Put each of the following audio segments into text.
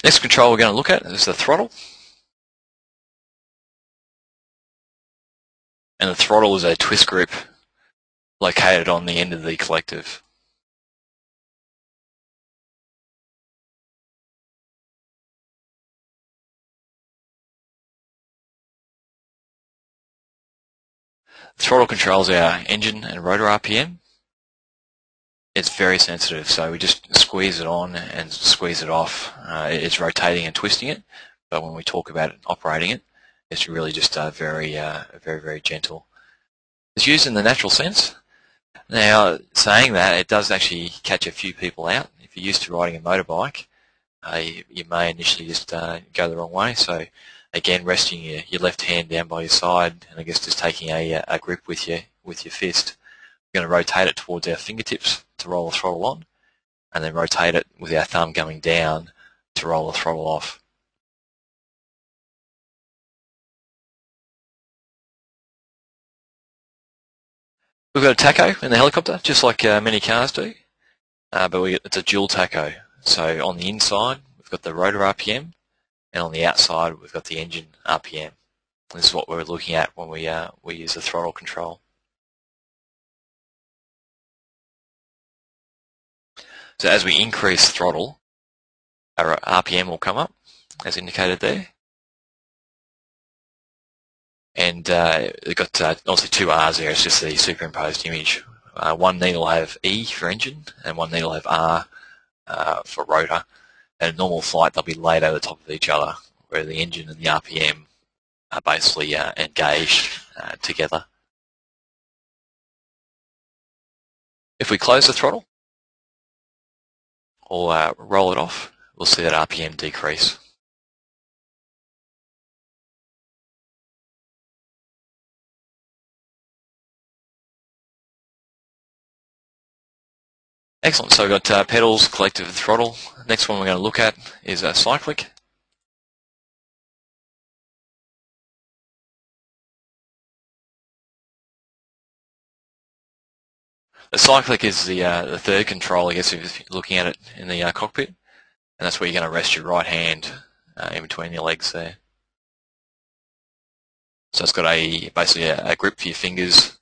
Next control we're going to look at is the throttle. And the throttle is a twist grip located on the end of the collective. The throttle controls our engine and rotor RPM. It's very sensitive, so we just squeeze it on and squeeze it off. It's rotating and twisting it, but when we talk about operating it, it's really just very, very gentle. It's used in the natural sense. Now, saying that, it does actually catch a few people out. If you're used to riding a motorbike, you may initially just go the wrong way. So, again, resting your left hand down by your side, and I guess just taking a grip with your fist. We're going to rotate it towards our fingertips to roll the throttle on, and then rotate it with our thumb going down to roll the throttle off. We've got a tacho in the helicopter, just like many cars do, but it's a dual tacho. So on the inside, we've got the rotor RPM, and on the outside, we've got the engine RPM. This is what we're looking at when we use the throttle control. So as we increase throttle, our RPM will come up, as indicated there. And they've got obviously two R's there, it's just the superimposed image. One needle will have E for engine, and one needle will have R for rotor. And in normal flight, they'll be laid over the top of each other, where the engine and the RPM are basically engaged together. If we close the throttle, or roll it off, we'll see that RPM decrease. Excellent, so we've got pedals, collective, and throttle. Next one we're going to look at is cyclic. The cyclic is the third control, I guess, if you're looking at it in the cockpit, and that's where you're going to rest your right hand in between your legs there. So it's got basically a grip for your fingers.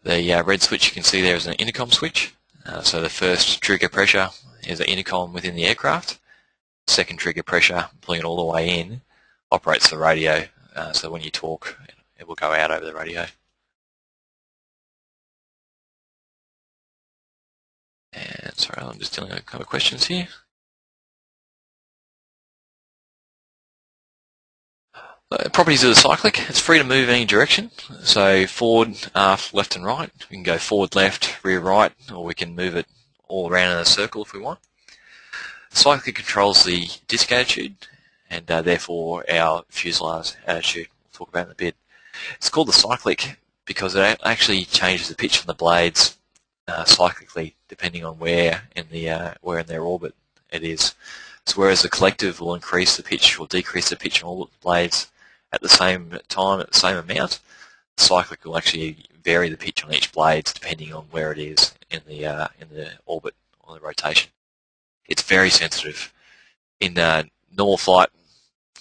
The red switch you can see there is an intercom switch. So the first trigger pressure is an intercom within the aircraft. Second trigger pressure, pulling it all the way in, operates the radio. So when you talk, it will go out over the radio. And sorry, I'm just dealing with a couple of questions here. Properties of the cyclic, it's free to move any direction. So forward, aft, left and right. We can go forward, left, rear, right, or we can move it all around in a circle if we want. The cyclic controls the disc attitude and therefore our fuselage attitude. We'll talk about it in a bit. It's called the cyclic because it actually changes the pitch from the blades cyclically depending on where in their orbit it is. So whereas the collective will increase the pitch or decrease the pitch on all the blades at the same time, at the same amount, the cyclic will actually vary the pitch on each blade depending on where it is in the orbit or the rotation. It's very sensitive. In normal flight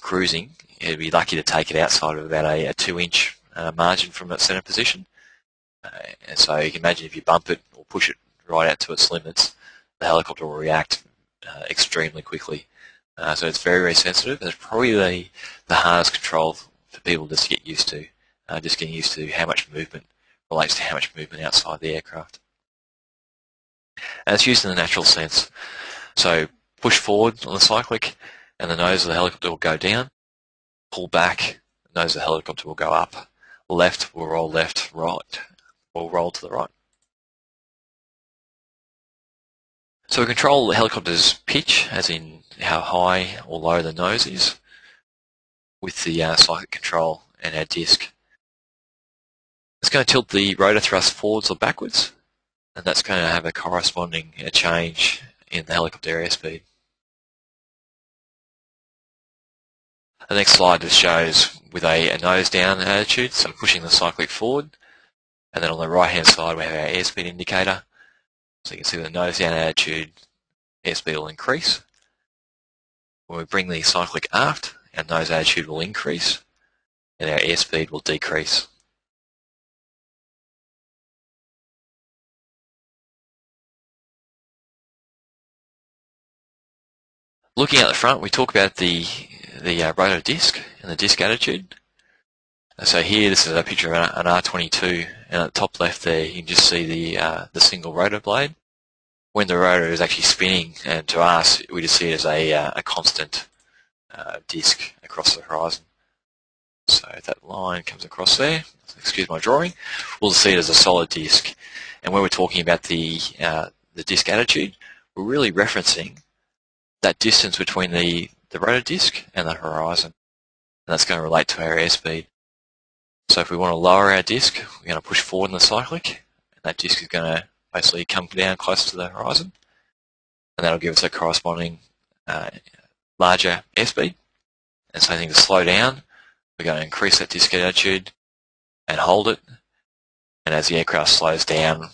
cruising, you'd be lucky to take it outside of about a 2-inch margin from its center position. And so you can imagine if you bump it or push it right out to its limits, the helicopter will react extremely quickly. So it's very, very sensitive. It's probably the hardest control for people just to get used to, just getting used to how much movement relates to how much movement outside the aircraft. And it's used in the natural sense. So push forward on the cyclic and the nose of the helicopter will go down. Pull back, the nose of the helicopter will go up. Left will roll left, right will roll to the right. So we control the helicopter's pitch, as in how high or low the nose is, with the cyclic control and our disc. It's going to tilt the rotor thrust forwards or backwards, and that's going to have a corresponding change in the helicopter airspeed. The next slide just shows with a nose down attitude, so pushing the cyclic forward, and then on the right hand side we have our airspeed indicator. So you can see with the nose down attitude, airspeed will increase. When we bring the cyclic aft, our nose attitude will increase and our airspeed will decrease. Looking at the front, we talk about the rotor disc and the disc attitude. So here, this is a picture of an R22, and at the top left there, you can just see the single rotor blade. When the rotor is actually spinning, and to us, we just see it as a constant disc across the horizon. So that line comes across there. Excuse my drawing. We'll see it as a solid disc. And when we're talking about the disc attitude, we're really referencing that distance between the rotor disc and the horizon. And that's going to relate to our airspeed. So if we want to lower our disc, we're going to push forward in the cyclic, and that disc is going to basically come down closer to the horizon, and that'll give us a corresponding larger airspeed. And same thing to slow down, we're going to increase that disc attitude and hold it, and as the aircraft slows down,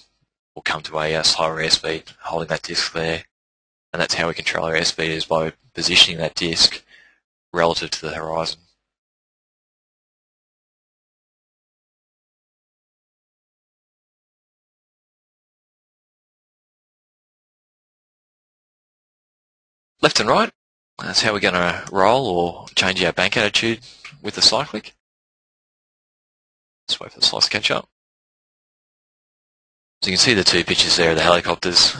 we'll come to a slower airspeed, holding that disc there. And that's how we control our airspeed, is by positioning that disc relative to the horizon. Left and right, that's how we're going to roll or change our bank attitude with the cyclic. Let's wait for the slides to catch up. So you can see the two pictures there of the helicopters,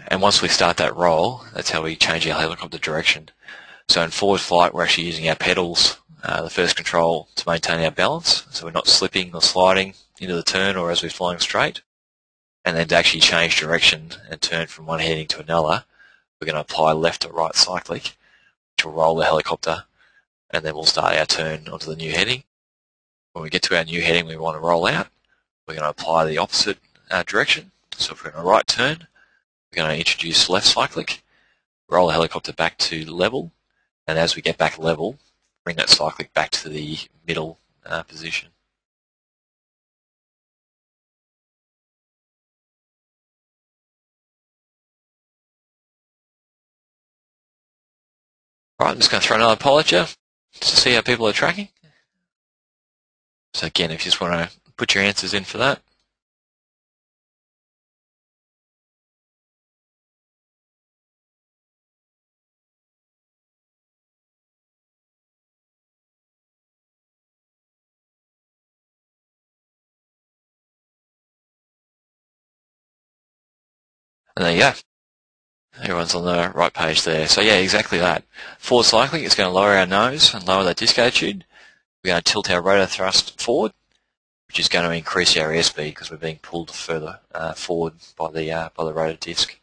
and once we start that roll, that's how we change our helicopter direction. So in forward flight, we're actually using our pedals, the first control, to maintain our balance, so we're not slipping or sliding into the turn or as we're flying straight. And then to actually change direction and turn from one heading to another, we're going to apply left or right cyclic, which will roll the helicopter, and then we'll start our turn onto the new heading. When we get to our new heading we want to roll out, we're going to apply the opposite direction. So if we're in a right turn, we're going to introduce left cyclic, roll the helicopter back to level, and as we get back level, bring that cyclic back to the middle position. Right, I'm just going to throw another poll at you to see how people are tracking. So again, if you just want to put your answers in for that. And there you go. Everyone's on the right page there. So yeah, exactly that. Forward cycling is going to lower our nose and lower that disc attitude. We're going to tilt our rotor thrust forward, which is going to increase our airspeed because we're being pulled further forward by the rotor disc.